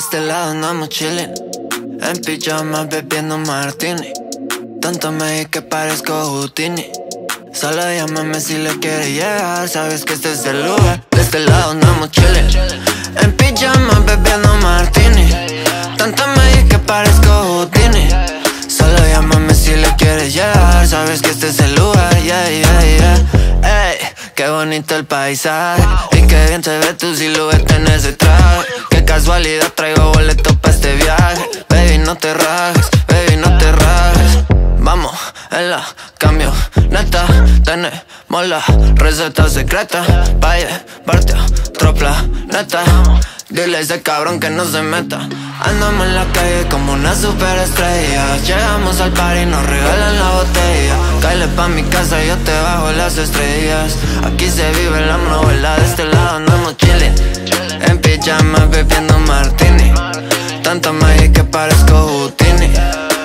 este lado andamos chillin', en pijama bebiendo martini. Tanto me di que parezco Houdini. Solo llámame si le quieres llegar, sabes que este es el lugar. De este lado andamos chillin', en pijama bebiendo martini. Tanto me di que parezco Houdini. Solo llámame si le quieres llegar, sabes que este es el lugar, yeah, yeah, yeah. Ey, qué bonito el paisaje, y qué bien se ve tu silueta en ese traje. Qué casualidad, traigo boleto pa' este viaje. Baby, no te rajes, baby, no te rajes. Vamos en la camioneta, tenemos la receta secreta pa' llevarte a otro planeta. Dile a ese cabrón que no se meta. Andamos en la calle como una superestrella. Llegamos al party y nos regalan la botella. Cáele pa' mi casa y yo te bajo las estrellas. Aquí se vive la novela, de este lado andamos chillin', en pijama bebiendo martini. Tanto me di que parezco Houdini.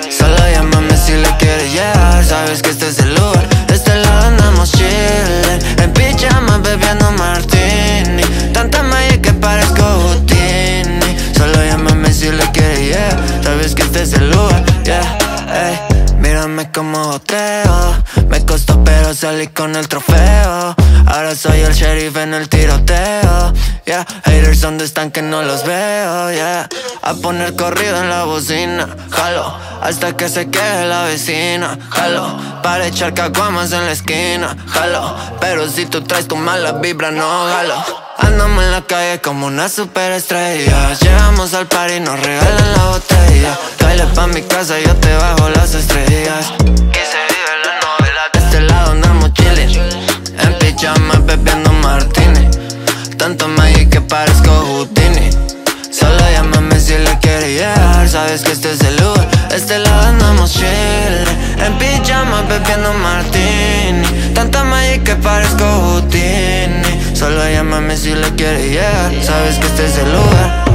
Solo llámame si le quieres llegar, sabes que este es el lugar. De este lado andamos chillin', en pijama bebiendo martini. Tanto me di que parezco Houdini. Solo llámame si le quieres llegar, sabes que este es el lugar, yeah, ey. Mírame como boteo, me costó pero salí con el trofeo. Ahora soy el sheriff en el tiroteo, yeah. Haters, ¿dónde están que no los veo, yeah? A poner corrido en la bocina, jalo, hasta que se quede la vecina, jalo, para echar caguamas en la esquina, jalo, pero si tú traes tu mala vibra no jalo. Andamos en la calle como una superestrella. Llegamos al party y nos regalan la botella. Cáele pa' mi casa y yo te bajo las estrellas. Aquí se vive la novela, de este lado andamos chillin', en pijama bebiendo martini. Tanto me di que parezco Houdini. Solo llámame si le quieres llegar, sabes que este es el lugar. De este lado andamos chillin', en pijama bebiendo martini. Tanto me di que parezco Houdini. Solo llámame si le quieres llegar, sabes que este es el lugar.